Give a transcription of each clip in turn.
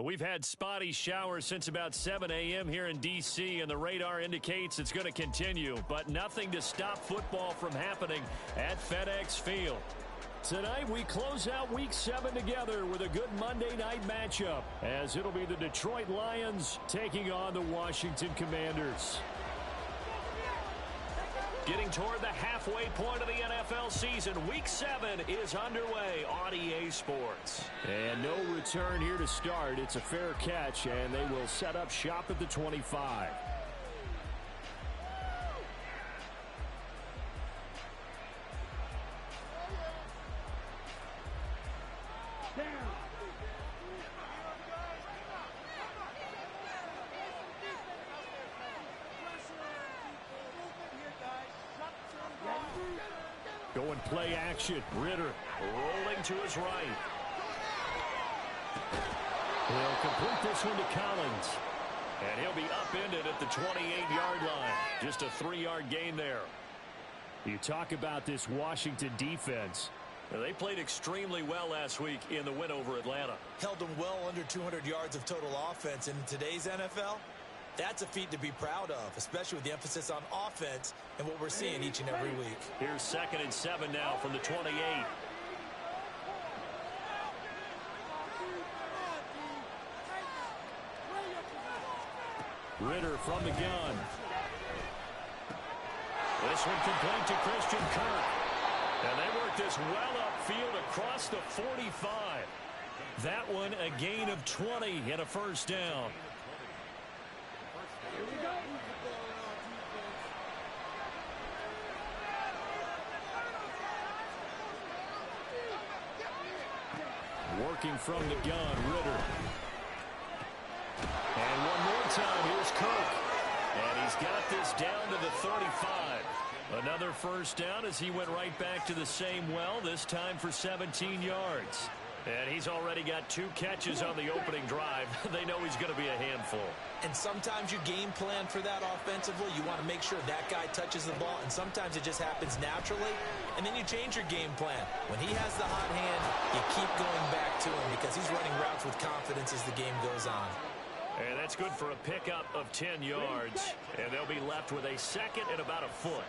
We've had spotty showers since about 7 a.m. here in D.C., and the radar indicates it's going to continue, but nothing to stop football from happening at FedEx Field. Tonight, we close out Week 7 together with a good Monday night matchup, as it'll be the Detroit Lions taking on the Washington Commanders. Getting toward the halfway point of the NFL season, Week 7 is underway on EA Sports. And no return here to start. It's a fair catch, and they will set up shop at the 25. Going play action. Ritter rolling to his right. He'll complete this one to Collins. And he'll be upended at the 28-yard line. Just a 3-yard gain there. You talk about this Washington defense. Now, they played extremely well last week in the win over Atlanta. Held them well under 200 yards of total offense. And in today's NFL, that's a feat to be proud of, especially with the emphasis on offense and what we're seeing each and every week. Here's 2nd and 7 now from the 28. Ritter from the gun. This one complete to Christian Kirk. And they work this well upfield across the 45. That one a gain of 20 and a first down. Working from the gun, Ritter. And one more time, here's Kirk. And he's got this down to the 35. Another first down as he went right back to the same well, this time for 17 yards. And he's already got 2 catches on the opening drive. They know he's going to be a handful. And sometimes you game plan for that offensively. You want to make sure that guy touches the ball, and sometimes it just happens naturally. And then you change your game plan. When he has the hot hand, you keep going back to him because he's running routes with confidence as the game goes on. And that's good for a pickup of 10 yards. And they'll be left with a 2nd and about a foot.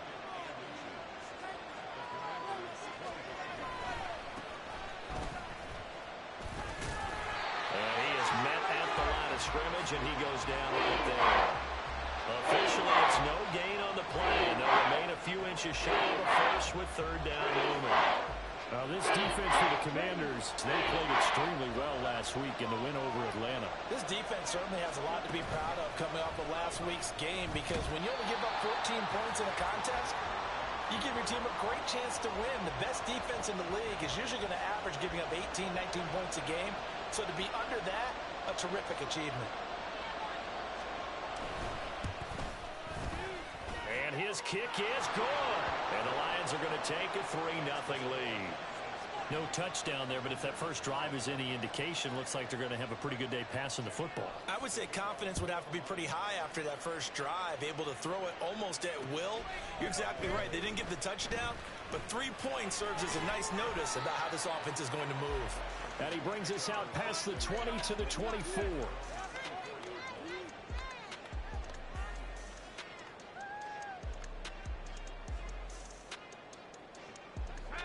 Scrimmage, and he goes down right there. Officially, it's no gain on the play, and they'll remain a few inches shy of the first with 3rd down looming. This defense for the Commanders, they played extremely well last week in the win over Atlanta. This defense certainly has a lot to be proud of coming off of last week's game, because when you only give up 14 points in a contest, you give your team a great chance to win. The best defense in the league is usually going to average giving up 18, 19 points a game. So to be under that, a terrific achievement. And his kick is good. And the Lions are going to take a 3-0 lead. No touchdown there, but if that first drive is any indication, looks like they're going to have a pretty good day passing the football. I would say confidence would have to be pretty high after that first drive, able to throw it almost at will. You're exactly right. They didn't get the touchdown, but 3 points serves as a nice notice about how this offense is going to move. And he brings us out past the 20 to the 24.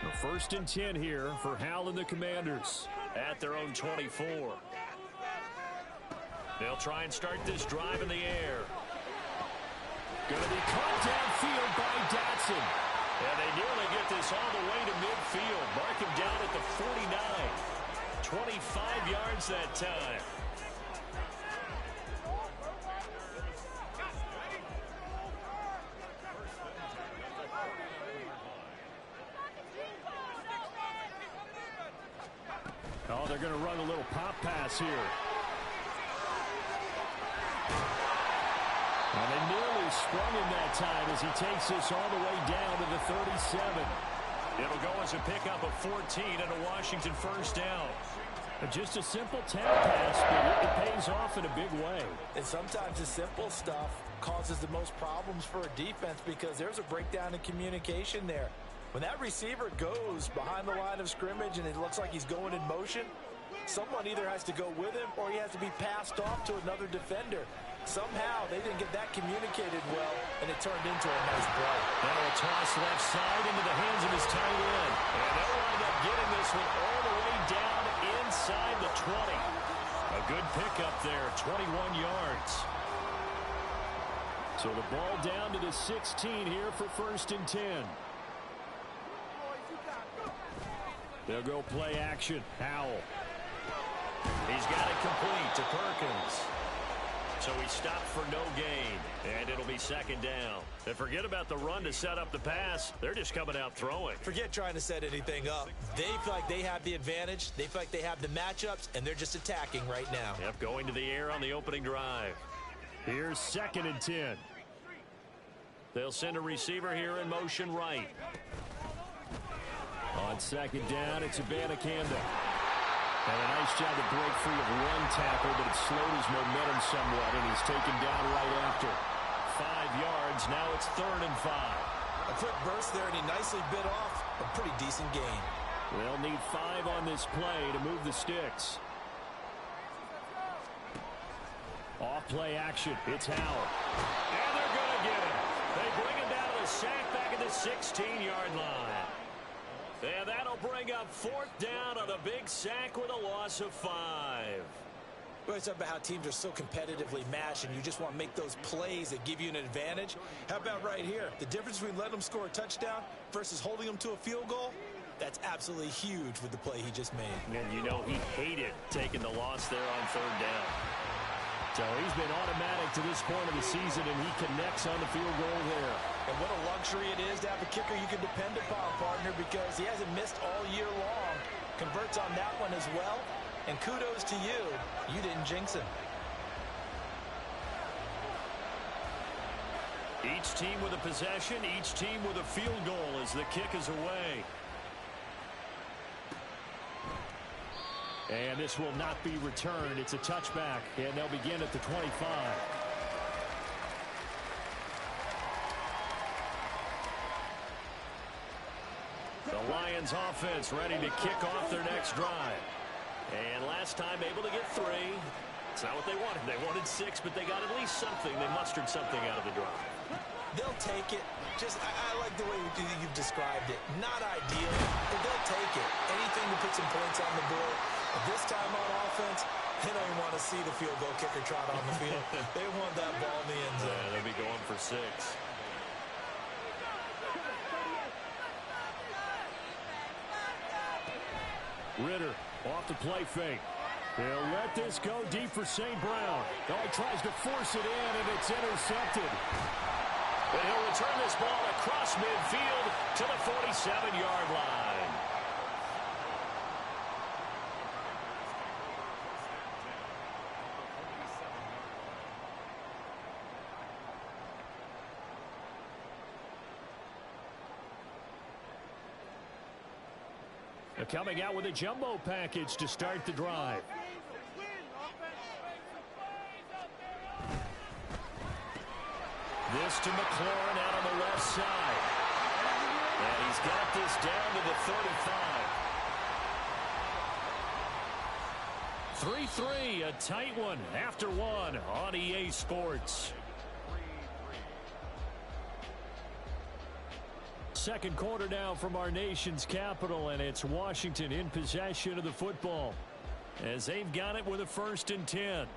The 1st and 10 here for Hal and the Commanders at their own 24. They'll try and start this drive in the air. Going to be caught downfield by Dotson. And they nearly get this all the way to midfield. Mark him down at the 49. 25 yards that time. Oh, they're going to run a little pop pass here. And they nearly sprung him that time as he takes this all the way down to the 37. It'll go as a pickup of 14 and a Washington first down. Just a simple tap pass, but it pays off in a big way. And sometimes the simple stuff causes the most problems for a defense because there's a breakdown in communication there. When that receiver goes behind the line of scrimmage and it looks like he's going in motion, Someone either has to go with him or he has to be passed off to another defender. Somehow they didn't get that communicated well, and it turned into a nice play. Now a toss left side into the hands of his tight end. And they'll wind up getting this one all the way down inside the 20. A good pickup there, 21 yards. So the ball down to the 16 here for 1st and 10. They'll go play action. Howell. He's got it complete to Perkins. So he stopped for no gain, and it'll be 2nd down. And forget about the run to set up the pass. They're just coming out throwing. Forget trying to set anything up. They feel like they have the advantage. They feel like they have the matchups, and they're just attacking right now. Yep, going to the air on the opening drive. Here's 2nd and 10. They'll send a receiver here in motion right. On 2nd down, it's Abanikanda. And a nice job to break free of one tackle, but it slowed his momentum somewhat, and he's taken down right after. 5 yards, now it's 3rd and 5. A quick burst there, and he nicely bit off a pretty decent gain. They'll need 5 on this play to move the sticks. Off play action, it's Howell. And they're going to get him. They bring him down to the sack back at the 16-yard line. And that'll bring up 4th down on a big sack with a loss of 5. We always talk about how teams are so competitively matched, and you just want to make those plays that give you an advantage. How about right here? The difference between letting them score a touchdown versus holding them to a field goal, that's absolutely huge with the play he just made. And you know he hated taking the loss there on 3rd down. So he's been automatic to this point of the season, and he connects on the field goal there. And what a luxury it is to have a kicker you can depend upon, partner, because he hasn't missed all year long. Converts on that one as well. And kudos to you. You didn't jinx him. Each team with a possession, each team with a field goal as the kick is away. And this will not be returned. It's a touchback, and they'll begin at the 25. The Lions offense ready to kick off their next drive. And last time able to get 3. It's not what they wanted. They wanted 6, but they got at least something. They mustered something out of the drive. They'll take it. I like the way you've described it. Not ideal, but they'll take it. Anything to put some points on the board. But this time on offense, they don't even want to see the field goal kicker trot on the field. They want that ball in the end zone. Yeah, they'll be going for 6. Ritter off the play fake. They'll let this go deep for St. Brown. Oh, he tries to force it in, and it's intercepted. And he'll return this ball across midfield to the 47-yard line. They're coming out with a jumbo package to start the drive. This to McLaurin out on the left side. And he's got this down to the 35. 3-3, a tight one after one on EA Sports. Second quarter now from our nation's capital, and it's Washington in possession of the football as they've got it with a 1st and 10.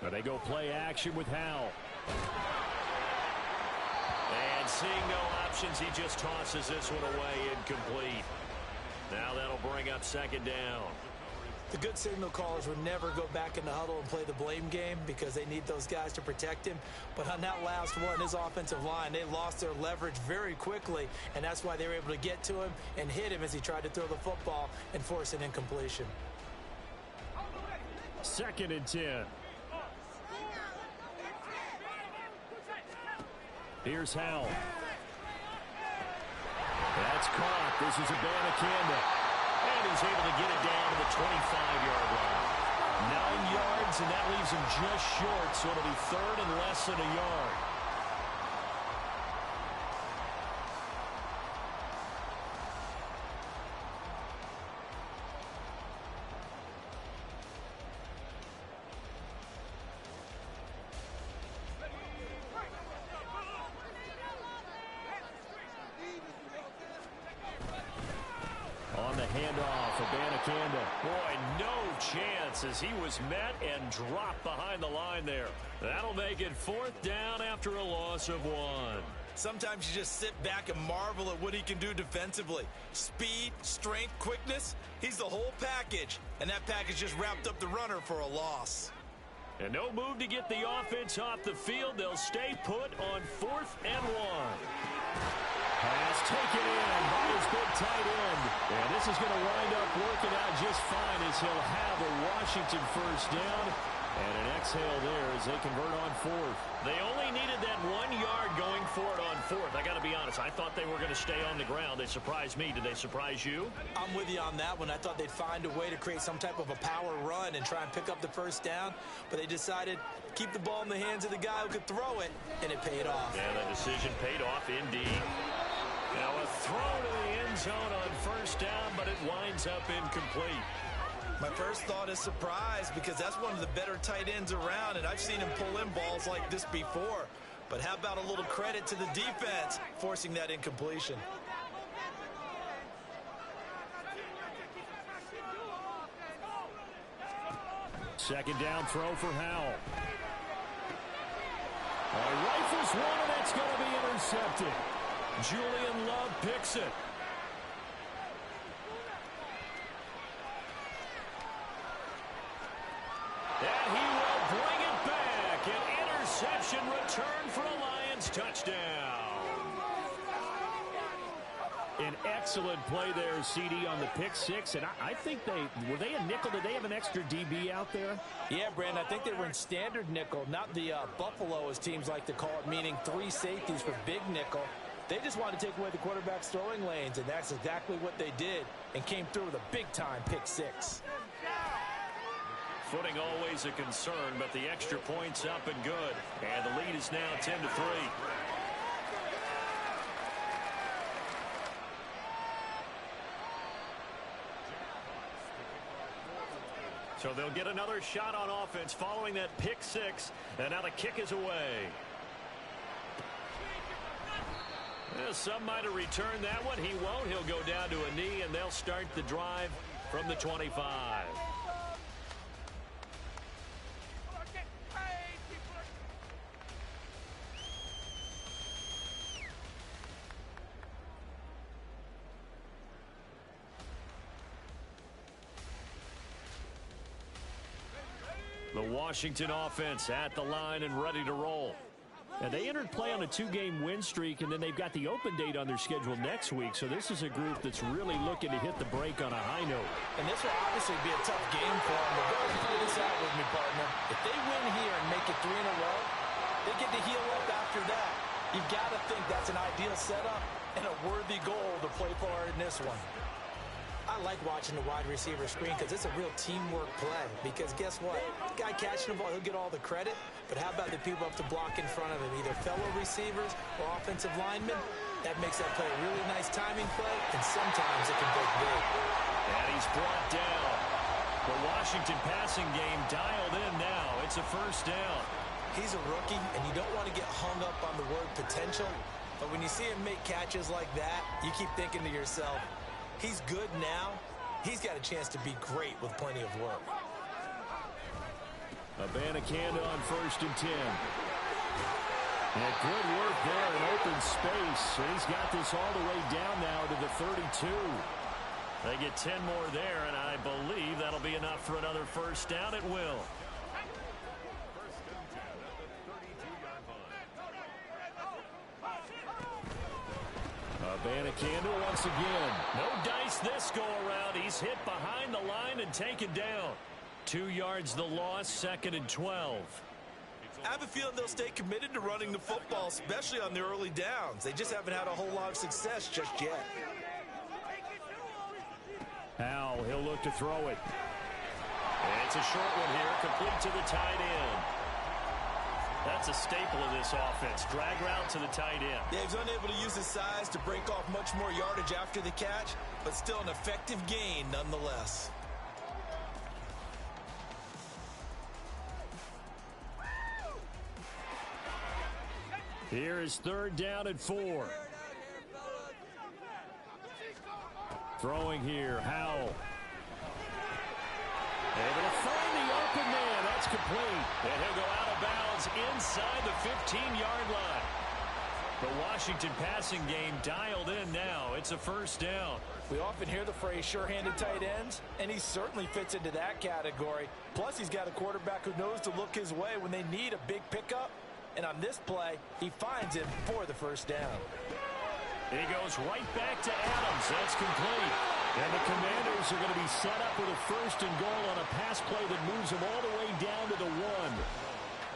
But they go play action with Howell. And seeing no options, he just tosses this one away incomplete. Now that'll bring up 2nd down. The good signal callers would never go back in the huddle and play the blame game because they need those guys to protect him. But on that last one, his offensive line, they lost their leverage very quickly, and that's why they were able to get to him and hit him as he tried to throw the football and force an incompletion. 2nd and 10. Here's Howell. That's caught. This is Abanikanda. And he's able to get it down to the 25-yard line. 9 yards, and that leaves him just short, so it'll be third and less than a yard. Handoff of Abanikanda. Boy, no chance as he was met and dropped behind the line there. That'll make it fourth down after a loss of 1. Sometimes you just sit back and marvel at what he can do defensively. Speed, strength, quickness. He's the whole package. And that package just wrapped up the runner for a loss. And no move to get the offense off the field. They'll stay put on 4th and 1. Pass taken in by his big tight end. And this is going to wind up working out just fine as he'll have a Washington first down. And an exhale there as they convert on 4th. They only needed that 1 yard going for it on 4th. I got to be honest, I thought they were going to stay on the ground. They surprised me. Did they surprise you? I'm with you on that one. I thought they'd find a way to create some type of a power run and try and pick up the first down. But they decided to keep the ball in the hands of the guy who could throw it, and it paid off. Yeah, that decision paid off indeed. Now a throw to the end zone on first down, but it winds up incomplete. My first thought is surprise because that's one of the better tight ends around, and I've seen him pull in balls like this before. But how about a little credit to the defense forcing that incompletion? Second down throw for Howell. Rifles one, and that's going to be intercepted. Julian Love picks it. And he will bring it back. An interception return for a Lions touchdown. An excellent play there, CD, on the pick six. And I think were they a nickel? Did they have an extra DB out there? Yeah, Brandon, I think they were in standard nickel, not the Buffalo, as teams like to call it, meaning 3 safeties for big nickel. They just wanted to take away the quarterback's throwing lanes, and that's exactly what they did, and came through with a big-time pick six. Footing always a concern, but the extra point's up and good. And the lead is now 10-3. So they'll get another shot on offense following that pick six. And now the kick is away. Well, some might have returned that one. He won't. He'll go down to a knee, and they'll start the drive from the 25. The Washington offense at the line and ready to roll. And they entered play on a 2-game win streak, and then they've got the open date on their schedule next week. So this is a group that's really looking to hit the break on a high note. And this will obviously be a tough game for them. But go ahead and figure this out with me, partner. If they win here and make it 3 in a row, they get to heal up after that. You've got to think that's an ideal setup and a worthy goal to play for in this one. I like watching the wide receiver screen because it's a real teamwork play. Because guess what? The guy catching the ball, he'll get all the credit. But how about the people up to block in front of him, either fellow receivers or offensive linemen? That makes that play a really nice timing play, and sometimes it can break big. And he's brought down. The Washington passing game dialed in now. It's a first down. He's a rookie, and you don't want to get hung up on the word potential. But when you see him make catches like that, you keep thinking to yourself, he's good now. He's got a chance to be great with plenty of work. Abanikanda on 1st and 10. And good work there in open space. And he's got this all the way down now to the 32. They get 10 more there, and I believe that'll be enough for another first down. It will. Abanikanda once again. No dice this go around. He's hit behind the line and taken down. 2 yards the loss, 2nd and 12. I have a feeling they'll stay committed to running the football, especially on the early downs. They just haven't had a whole lot of success just yet. Howell, he'll look to throw it. And it's a short one here, complete to the tight end. That's a staple of this offense. Drag route to the tight end. Yeah, he's unable to use his size to break off much more yardage after the catch, but still an effective gain nonetheless. Here is 3rd down and 4. Throwing here, Howell. Able to find the open man. That's complete. And he'll go out of bounds inside the 15-yard line. The Washington passing game dialed in now. It's a 1st down. We often hear the phrase sure-handed tight ends, and he certainly fits into that category. Plus, he's got a quarterback who knows to look his way when they need a big pickup. And on this play, he finds him for the 1st down. He goes right back to Adams. That's complete. And the Commanders are going to be set up with a 1st and goal on a pass play that moves them all the way down to the 1.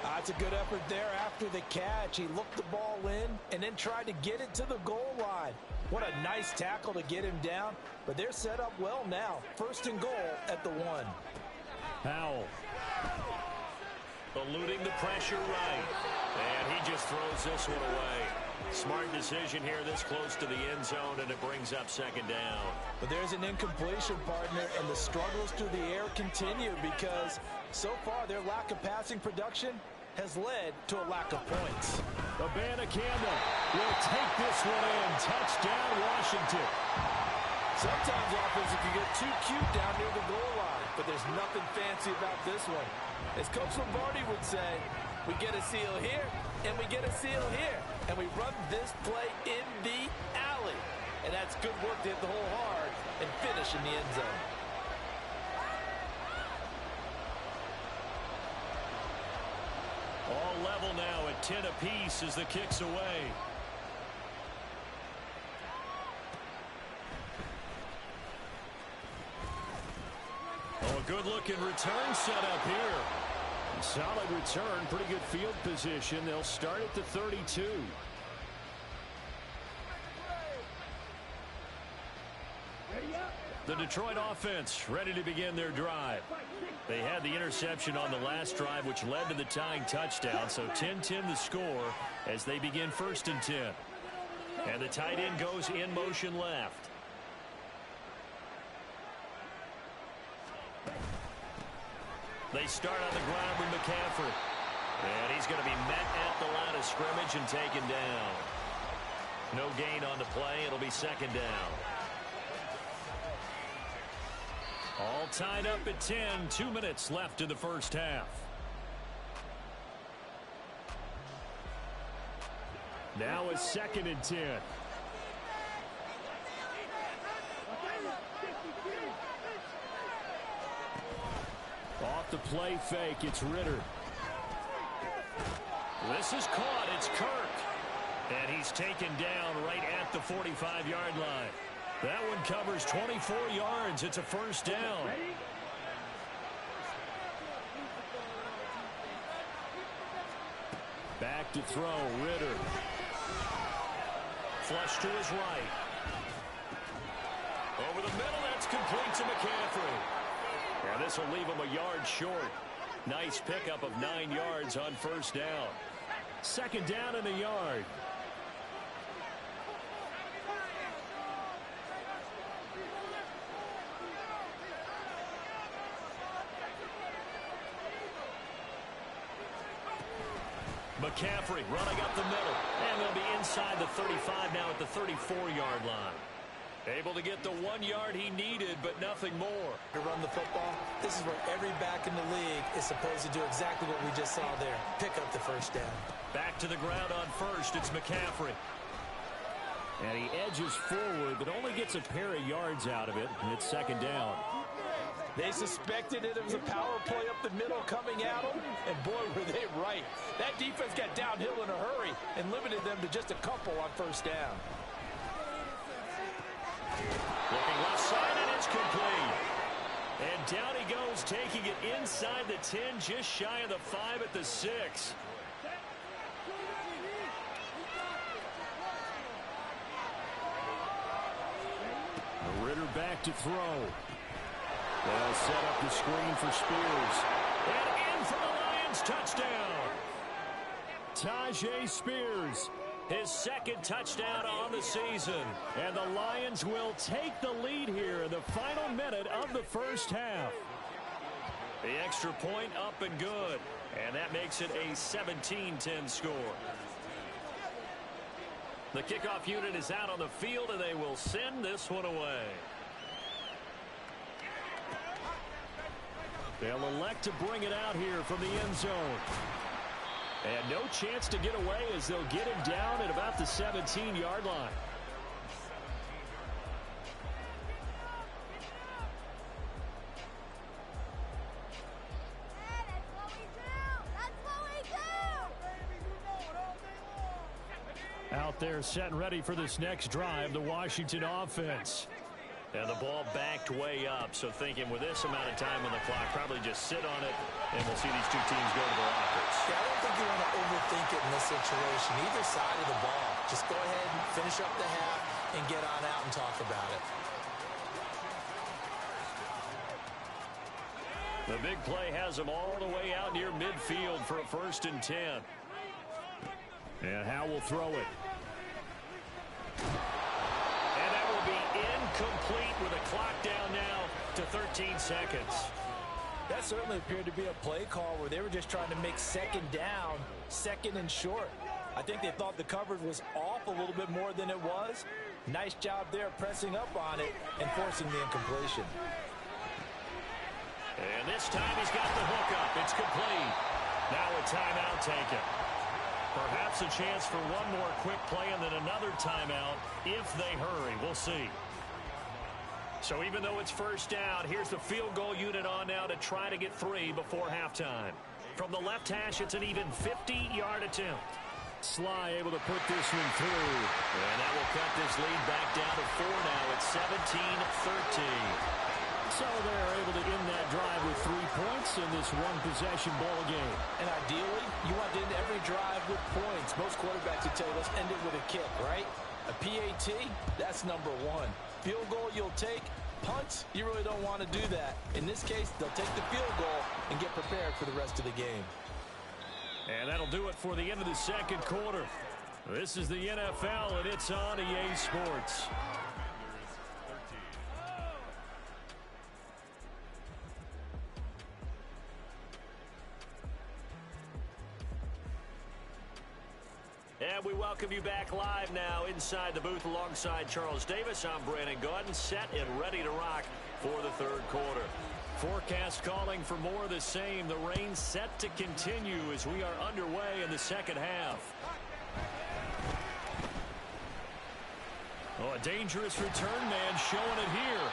That's a good effort there after the catch. He looked the ball in and then tried to get it to the goal line. What a nice tackle to get him down. But they're set up well now. 1st and goal at the 1. Howell. Eluding the pressure right. And he just throws this one away. Smart decision here this close to the end zone, and it brings up 2nd down. But there's an incompletion, partner, and the struggles through the air continue because so far their lack of passing production has led to a lack of points. Campbell will take this one in. Touchdown, Washington. Sometimes offense can get too cute down near the goal line, but there's nothing fancy about this one. As Coach Lombardi would say, we get a seal here, and we get a seal here, and we run this play in the alley. And that's good work to hit the hole hard and finish in the end zone. All level now at 10 apiece as the kick's away. Oh, a good-looking return set up here. Solid return, pretty good field position. They'll start at the 32. The Detroit offense ready to begin their drive. They had the interception on the last drive, which led to the tying touchdown. So 10-10 the score as they begin 1st and 10. And the tight end goes in motion left. They start on the ground with McCaffrey. And he's going to be met at the line of scrimmage and taken down. No gain on the play. It'll be 2nd down. All tied up at 10. 2 minutes left in the 1st half. Now it's 2nd and 10. Off the play fake, it's Ritter. This is caught, it's Kirk. And he's taken down right at the 45-yard line. That one covers 24 yards. It's a 1st down. Back to throw, Ritter. Flush to his right. Over the middle, that's complete to McCaffrey. Now this will leave him a yard short. Nice pickup of 9 yards on 1st down. 2nd down and a yard. McCaffrey running up the middle. And they'll be inside the 35 now at the 34-yard line. Able to get the 1 yard he needed, but nothing more. To run the football, this is where every back in the league is supposed to do exactly what we just saw there. Pick up the 1st down. Back to the ground on 1st. It's McCaffrey. And he edges forward, but only gets a pair of yards out of it. And it's 2nd down. They suspected it was a power play up the middle coming at them, and boy, were they right. That defense got downhill in a hurry and limited them to just a couple on 1st down. Looking left side, and it's complete. And And down he goes, taking it inside the 10, just shy of the 5 at the 6. Ritter back to throw. They'll set up the screen for Spears. And in for the Lions, touchdown. Tajay Spears, his second touchdown on the season. And the Lions will take the lead here in the final minute of the first half. The extra point up and good. And that makes it a 17-10 score. The kickoff unit is out on the field, and they will send this one away. They'll elect to bring it out here from the end zone. And no chance to get away as they'll get him down at about the 17-yard line. Out there set and ready for this next drive, the Washington offense. And the ball backed way up, so thinking with this amount of time on the clock, probably just sit on it, and we'll see these two teams go to their lockers. Yeah, I don't think you want to overthink it in this situation. Either side of the ball. Just go ahead and finish up the half and get on out and talk about it. The big play has them all the way out near midfield for a 1st and 10. And Howe will throw it. And that will be incomplete with a clock down now to 13 seconds. That certainly appeared to be a play call where they were just trying to make second down, second and short. I think they thought the coverage was off a little bit more than it was. Nice job there pressing up on it and forcing the incompletion. And this time he's got the hook up. It's complete. Now a timeout taken. Perhaps a chance for one more quick play and then another timeout if they hurry. We'll see. So even though it's first down, here's the field goal unit on now to try to get 3 before halftime. From the left hash, it's an even 50-yard attempt. Sly able to put this one through. And that will cut this lead back down to 4 now. It's 17-13. So they're able to end that drive with 3 points in this one-possession ball game. And ideally, you want to end every drive with points. Most quarterbacks would tell you, let's end it with a kick, right? A PAT, that's number 1. Field goal you'll take. Punts, you really don't want to do that. In this case, they'll take the field goal and get prepared for the rest of the game. And that'll do it for the end of the second quarter. This is the NFL, and it's on EA Sports. And we welcome you back live now inside the booth alongside Charles Davis. I'm Brandon Gaudin, set and ready to rock for the third quarter. Forecast calling for more of the same. The rain set to continue as we are underway in the second half. Oh, a dangerous return man showing it here.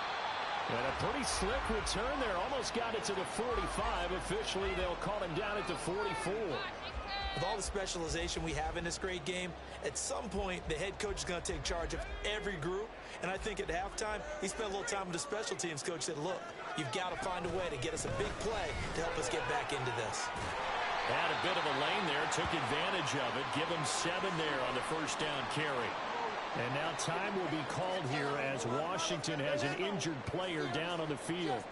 And a pretty slick return there. Almost got it to the 45. Officially, they'll call him down at the 44. With all the specialization we have in this great game, at some point, the head coach is going to take charge of every group. And I think at halftime, he spent a little time with the special teams coach, said, look, you've got to find a way to get us a big play to help us get back into this. Had a bit of a lane there, took advantage of it. Give him 7 there on the first down carry. And now time will be called here as Washington has an injured player down on the field.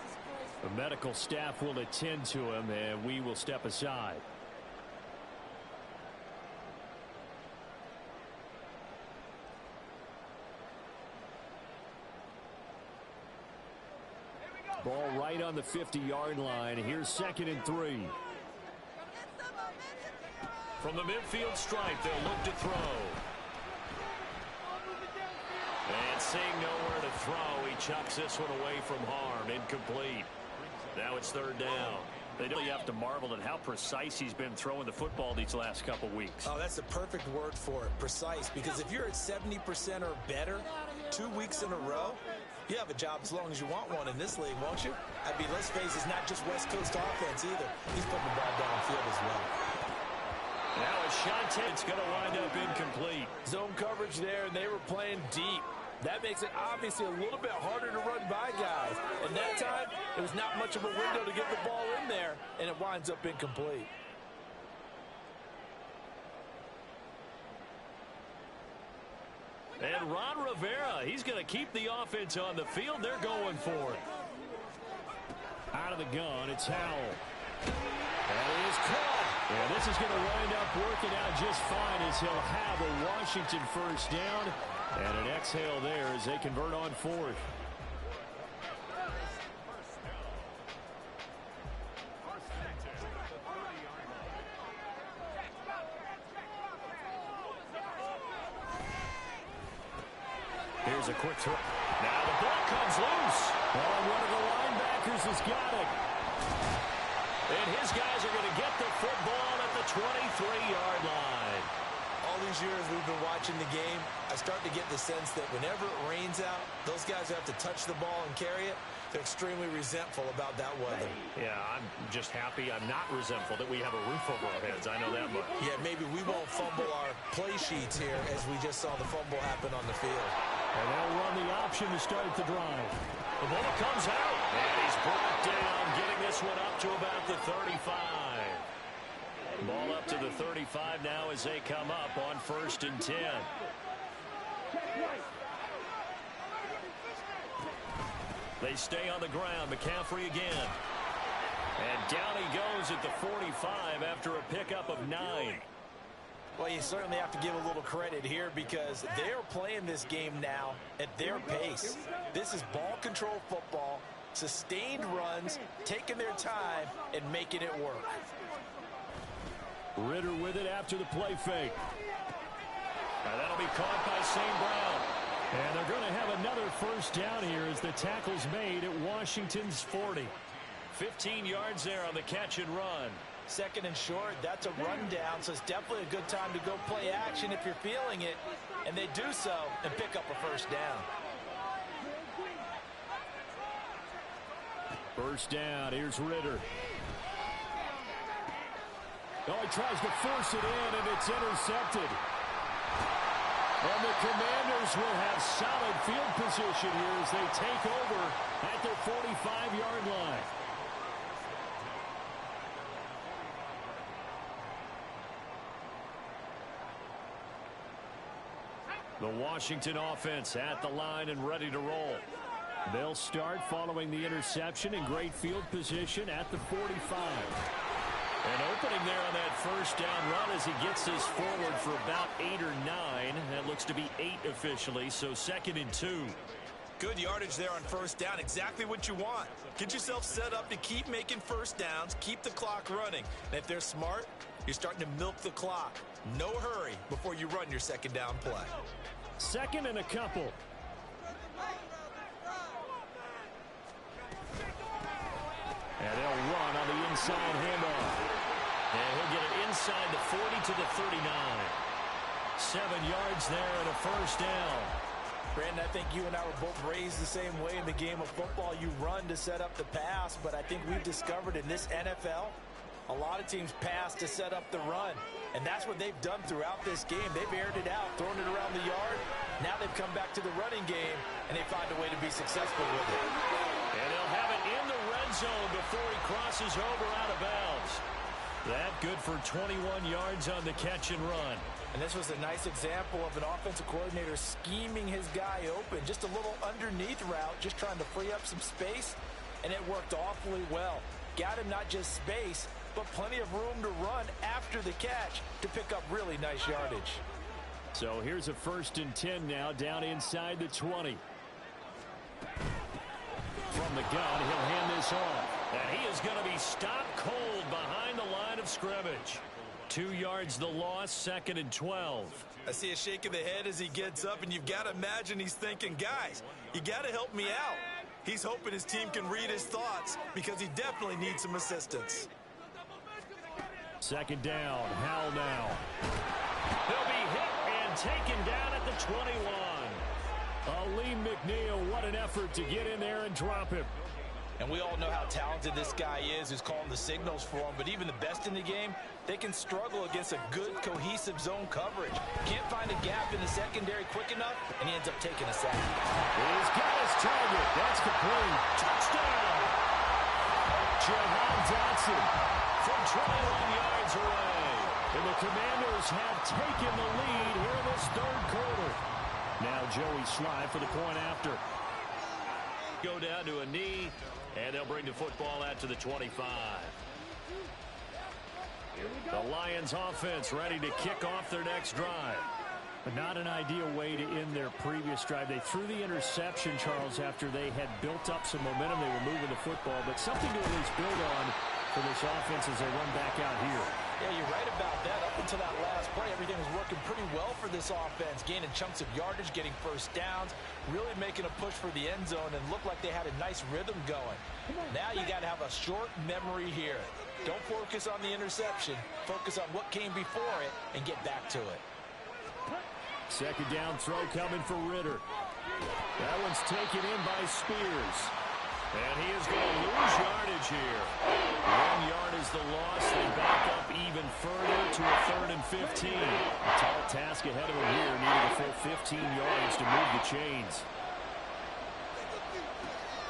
The medical staff will attend to him, and we will step aside. Ball right on the 50-yard line. Here's 2nd and 3. From the midfield stripe, they'll look to throw. And seeing nowhere to throw, he chucks this one away from harm. Incomplete. Now it's 3rd down. They really have to marvel at how precise he's been throwing the football these last couple weeks. Oh, that's the perfect word for it, precise. Because if you're at 70% or better 2 weeks in a row, you have a job as long as you want one in this league, won't you? I mean, let's face it, it's not just West Coast offense either. He's putting the ball downfield as well. Now a shot, it's going to wind up incomplete. Zone coverage there, and they were playing deep. That makes it obviously a little bit harder to run by guys. And that time, It was not much of a window to get the ball in there, and it winds up incomplete. And Ron Rivera, he's going to keep the offense on the field. They're going for it. Out of the gun, it's Howell. And he is caught. And this is going to wind up working out just fine as he'll have a Washington first down. And an exhale there as they convert on fourth. Here's a quick throw. Now the ball comes loose. Oh, one of the linebackers has got it. And his guys are going to get the football at the 23-yard line. All these years we've been watching the game, I start to get the sense that whenever it rains out, those guys who have to touch the ball and carry it, they're extremely resentful about that weather. Yeah, I'm just happy I'm not resentful that we have a roof over our heads. I know that much. Yeah, maybe we won't fumble our play sheets here as we just saw the fumble happen on the field. And they'll run the option to start the drive. The ball comes out, and he's brought down, getting this one up to about the 35. Ball up to the 35 now as they come up on 1st and 10. They stay on the ground. McCaffrey again. And down he goes at the 45 after a pickup of 9. Well, you certainly have to give a little credit here because they're playing this game now at their pace. This is ball control football, sustained runs, taking their time, and making it work. Ritter with it after the play fake. And that'll be caught by St. Brown. And they're going to have another first down here as the tackle's made at Washington's 40. 15 yards there on the catch and run. 2nd and short, that's a rundown, so it's definitely a good time to go play action if you're feeling it. And they do so and pick up a first down. First down, here's Ritter. Oh, he tries to force it in, and it's intercepted. And the Commanders will have solid field position here as they take over at their 45-yard line. The Washington offense at the line and ready to roll. They'll start following the interception in great field position at the 45. And opening there on that first down run as he gets this forward for about 8 or 9. That looks to be 8 officially, so 2nd and 2. Good yardage there on first down. Exactly what you want. Get yourself set up to keep making first downs, keep the clock running. And if they're smart, you're starting to milk the clock. No hurry before you run your 2nd down play. 2nd and a couple. And they'll run on the inside handoff. And he'll get it inside the 40 to the 39. 7 yards there and a first down. Brandon, I think you and I were both raised the same way in the game of football. You run to set up the pass, but I think we've discovered in this NFL, a lot of teams pass to set up the run. And that's what they've done throughout this game. They've aired it out, thrown it around the yard. Now they've come back to the running game, and they find a way to be successful with it. And they'll have it in the red zone before he crosses over out of bounds. That good for 21 yards on the catch and run. And this was a nice example of an offensive coordinator scheming his guy open. Just a little underneath route, just trying to free up some space, and it worked awfully well. Got him not just space, but plenty of room to run after the catch to pick up really nice yardage. So here's a 1st and 10 now, down inside the 20. From the gun, he'll hand this off. And he is going to be stopped cold behind the line of scrimmage. 2 yards the loss, 2nd and 12. I see a shake of the head as he gets up, and you've got to imagine he's thinking, guys, you got to help me out. He's hoping his team can read his thoughts because he definitely needs some assistance. 2nd down, Howell now. He'll be hit and taken down at the 21. Aleem McNeil, what an effort to get in there and drop him. And we all know how talented this guy is who's calling the signals for him, but even the best in the game, they can struggle against a good, cohesive zone coverage. Can't find a gap in the secondary quick enough, and he ends up taking a sack. He's got his target. That's complete. Touchdown! Johnson from 21 yards away. And the Commanders have taken the lead here in this third quarter. Now Joey Sly for the point after. Go down to a knee, and they'll bring the football out to the 25. The Lions offense ready to kick off their next drive. But not an ideal way to end their previous drive. They threw the interception, Charles, after they had built up some momentum. They were moving the football, but something to at least build on for this offense as they run back out here. Yeah, you're right about that. Up until that last play, everything was working pretty well for this offense, gaining chunks of yardage, getting first downs, really making a push for the end zone, and looked like they had a nice rhythm going. Now you got to have a short memory here. Don't focus on the interception. Focus on what came before it and get back to it. Second down throw coming for Ritter. That one's taken in by Spears. And he is going to lose yardage here. 1 yard is the loss. They back up even further to a 3rd and 15. A tall task ahead of him here, needing a full 15 yards to move the chains.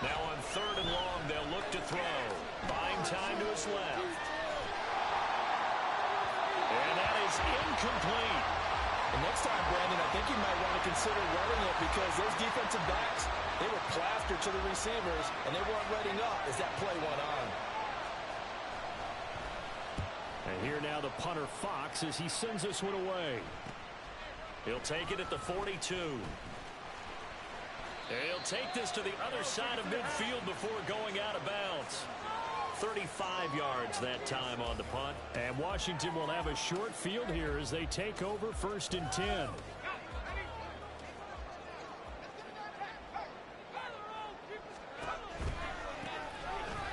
Now on 3rd and long, they'll look to throw. Buying time to his left. And that is incomplete. And next time, Brandon, I think you might want to consider running it because those defensive backs, they were plastered to the receivers, and they weren't letting up as that play went on. And here now the punter Fox as he sends this one away. He'll take it at the 42. He'll take this to the other side of midfield before going out of bounds. 35 yards that time on the punt. And Washington will have a short field here as they take over 1st and 10.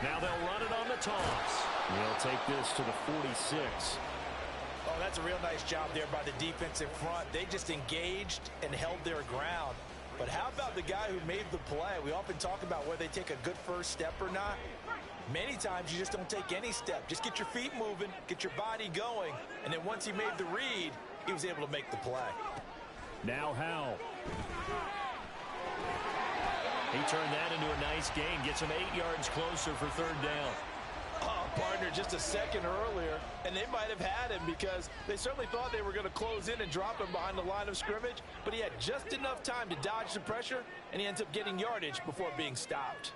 Now they'll run it on the toss. They'll take this to the 46. Oh, that's a real nice job there by the defensive front. They just engaged and held their ground. But how about the guy who made the play? We often talk about whether they take a good first step or not. Many times you just don't take any step. Just get your feet moving, get your body going, and then once he made the read, he was able to make the play. Now Howell. He turned that into a nice gain, gets him 8 yards closer for 3rd down. Oh, partner, just a second earlier, and they might have had him because they certainly thought they were going to close in and drop him behind the line of scrimmage, but he had just enough time to dodge the pressure, and he ends up getting yardage before being stopped.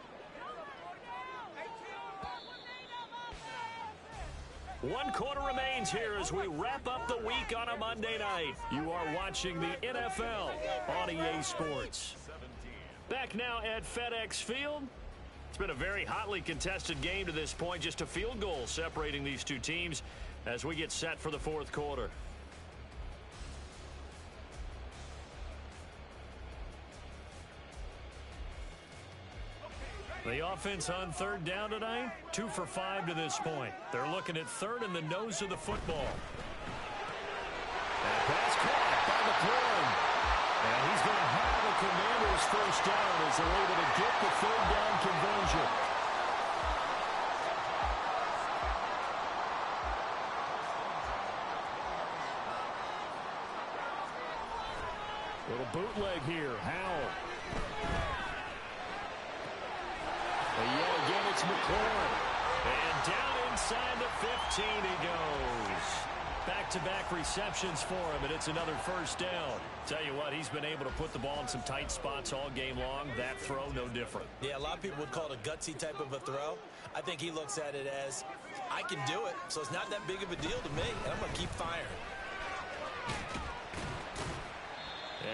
1 quarter remains here as we wrap up the week on a Monday night. You are watching the NFL on EA Sports. Back now at FedEx Field. It's been a very hotly contested game to this point. Just a field goal separating these two teams as we get set for the 4th quarter. The offense on 3rd down tonight, 2 for 5 to this point. They're looking at 3rd and the nose of the football. And pass caught by McLaurin. And he's going to have the Commanders' first down as they're able to get the 3rd down conversion. Little bootleg here. Howell. And yet again, it's McLaurin. And down inside the 15 he goes. Back-to-back receptions for him, and it's another first down. Tell you what, he's been able to put the ball in some tight spots all game long. That throw, no different. Yeah, a lot of people would call it a gutsy type of a throw. I think he looks at it as, I can do it, so it's not that big of a deal to me, and I'm going to keep firing.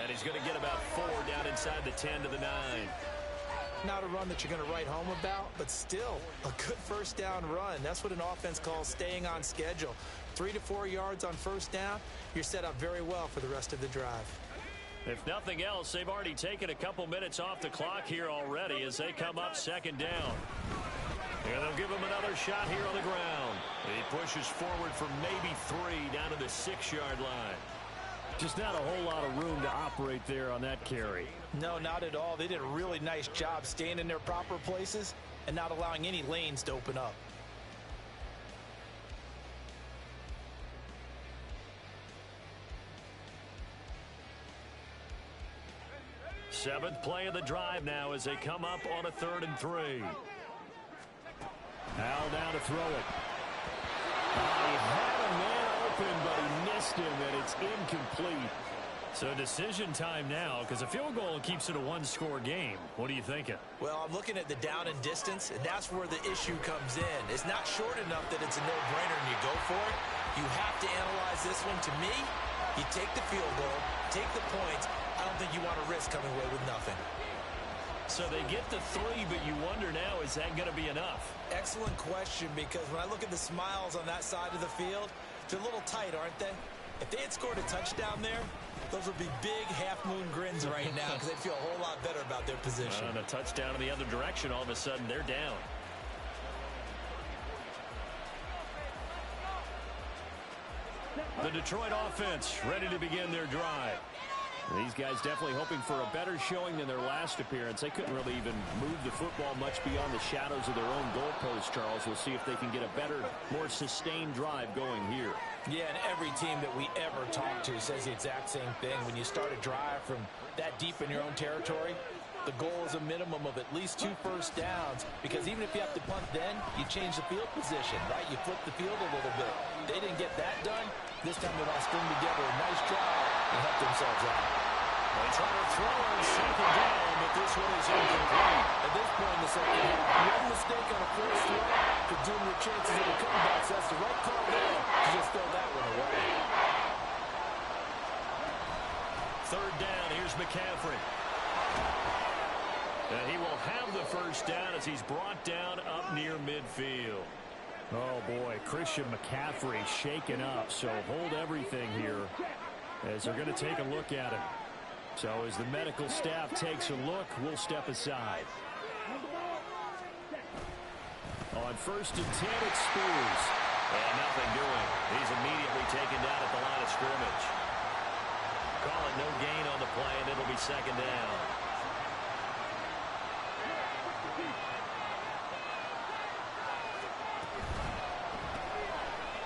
And he's going to get about 4 down inside the 10 to the 9. Not a run that you're going to write home about, but still a good first down run. That's what an offense calls staying on schedule. 3 to 4 yards on first down, you're set up very well for the rest of the drive. If nothing else, they've already taken a couple minutes off the clock here already as they come up 2nd down. And they'll give him another shot here on the ground. He pushes forward for maybe 3 down to the 6-yard line. Just not a whole lot of room to operate there on that carry. No, not at all. They did a really nice job staying in their proper places and not allowing any lanes to open up. Seventh play of the drive now as they come up on a 3rd and 3. Al down to throw it. He had a man open, but he missed him, and it's incomplete. So decision time now, because a field goal keeps it a one-score game. What are you thinking? Well, I'm looking at the down and distance, and that's where the issue comes in. It's not short enough that it's a no-brainer and you go for it. You have to analyze this one. To me, you take the field goal, take the points. I don't think you want to risk coming away with nothing. So they get the 3, but you wonder now, is that going to be enough? Excellent question, because when I look at the smiles on that side of the field, they're a little tight, aren't they? If they had scored a touchdown there, those would be big half-moon grins right now because they'd feel a whole lot better about their position. And a touchdown in the other direction, all of a sudden they're down. The Detroit offense ready to begin their drive. These guys definitely hoping for a better showing than their last appearance. They couldn't really even move the football much beyond the shadows of their own goalpost, Charles. We'll see if they can get a better, more sustained drive going here. Yeah, and every team that we ever talk to says the exact same thing. When you start a drive from that deep in your own territory, the goal is a minimum of at least 2 first downs, because even if you have to punt then, you change the field position, right? You flip the field a little bit. They didn't get that done. This time they want to string together a nice drive and help themselves out. They try to throw on second down, but this one is incomplete. At this point in the second half, one mistake on a first throw could doom your chances of a comeback. So that's the right call there to just throw that one away. Third down, here's McCaffrey. And he will have the first down as he's brought down up near midfield. Oh, boy, Christian McCaffrey shaken up, so hold everything here as they're going to take a look at him. So as the medical staff takes a look, we'll step aside. On 1st and 10, it's Spears. And nothing doing. He's immediately taken down at the line of scrimmage. Call it no gain on the play, and it'll be second down.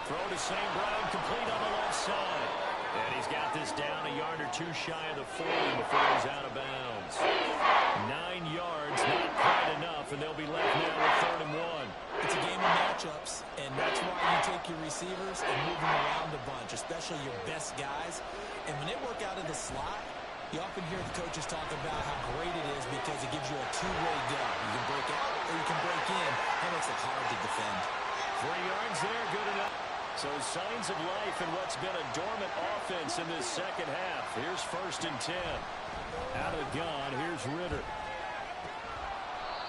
Throw to St. Brown, complete on the left side. And he's got this down a yard or 2 shy of the 40 before he's out of bounds. 9 yards, not quite enough, and they'll be left now with 3rd and 1. It's a game of matchups, and that's why you take your receivers and move them around a bunch, especially your best guys. And when they work out of the slot, you often hear the coaches talk about how great it is because it gives you a two-way go. You can break out or you can break in. That makes it hard to defend. 3 yards there, good enough. So signs of life in what's been a dormant offense in this second half. Here's 1st and 10. Out of the gun, here's Ritter.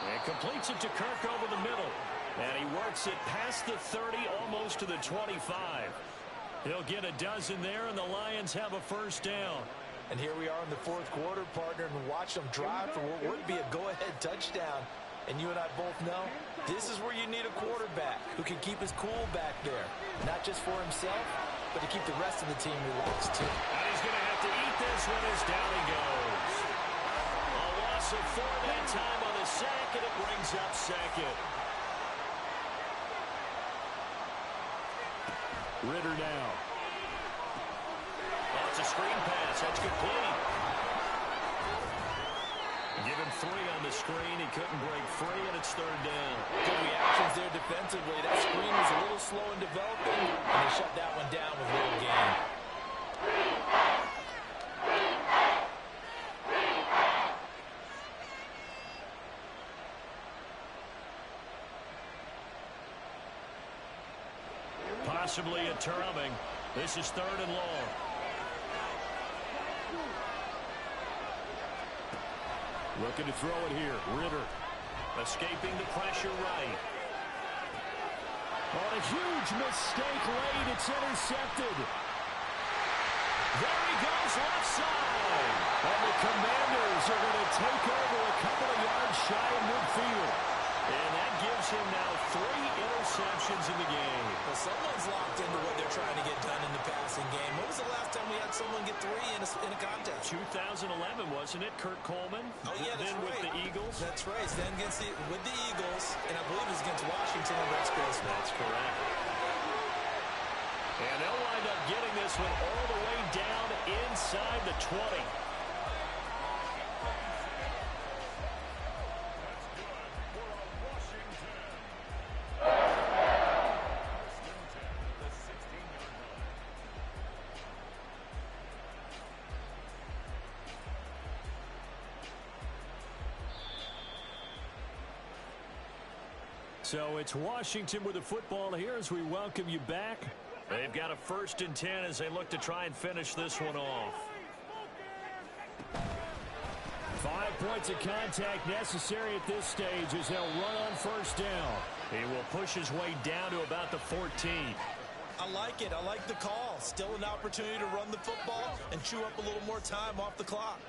And completes it to Kirk over the middle. And he works it past the 30, almost to the 25. He'll get a dozen there, and the Lions have a first down. And here we are in the 4th quarter, partner, and watch them drive for what would be a go-ahead touchdown. And you and I both know this is where you need a quarterback who can keep his cool back there. Not just for himself, but to keep the rest of the team relaxed too. And he's going to have to eat this one as down he goes. A loss of 4 that time on the sack, and it brings up second. Ritter now. Oh, it's a screen pass. That's complete. Give him 3 on the screen. He couldn't break free, and it's 3rd down. Good reactions there defensively. That screen was a little slow in developing, and they shut that one down with little gain. Possibly a turnover. This is 3rd and long. Looking to throw it here. Ritter escaping the pressure right. On a huge mistake late, it's intercepted. There he goes, left side. And the Commanders are going to take over a couple of yards shy of midfield. And that gives him now 3 interceptions in the game. Well, someone's locked into what they're trying to get done in the passing game. When was the last time we had someone get 3 in a contest? 2011, wasn't it? Kurt Coleman. Oh, yeah, that's then right. With the Eagles. That's right. Then with the Eagles, and I believe it was against Washington and Rex Grossman. That's correct. And they'll wind up getting this one all the way down inside the 20. So it's Washington with the football here as we welcome you back. They've got a 1st and 10 as they look to try and finish this one off. 5 points of contact necessary at this stage as they'll run on 1st down. He will push his way down to about the 14. I like it. I like the call. Still an opportunity to run the football and chew up a little more time off the clock.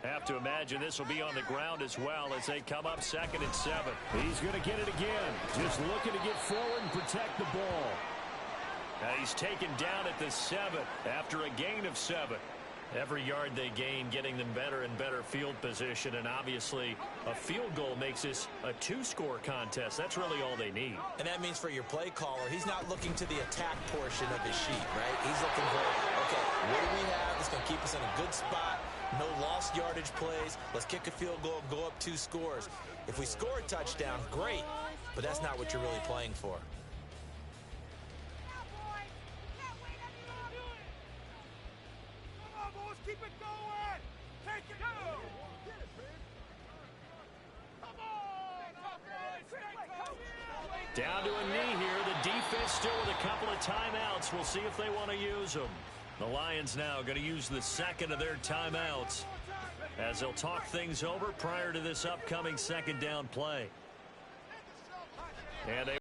Have to imagine this will be on the ground as well as they come up 2nd and 7. He's going to get it again. Just looking to get forward and protect the ball. Now he's taken down at the 7 after a gain of 7. Every yard they gain getting them better and better field position, and obviously a field goal makes this a 2-score contest. That's really all they need. And that means for your play caller, he's not looking to the attack portion of his sheet, right? He's looking for, okay, what do we have that's going to keep us in a good spot? No lost yardage plays. Let's kick a field goal and go up 2 scores. If we score a touchdown, great, but that's not what you're really playing for. Keep it going. Take it. Go. Come on. Down to a knee here. The defense still with a couple of timeouts. We'll see if they want to use them. The Lions now going to use the 2nd of their timeouts as they'll talk things over prior to this upcoming 2nd down play. And they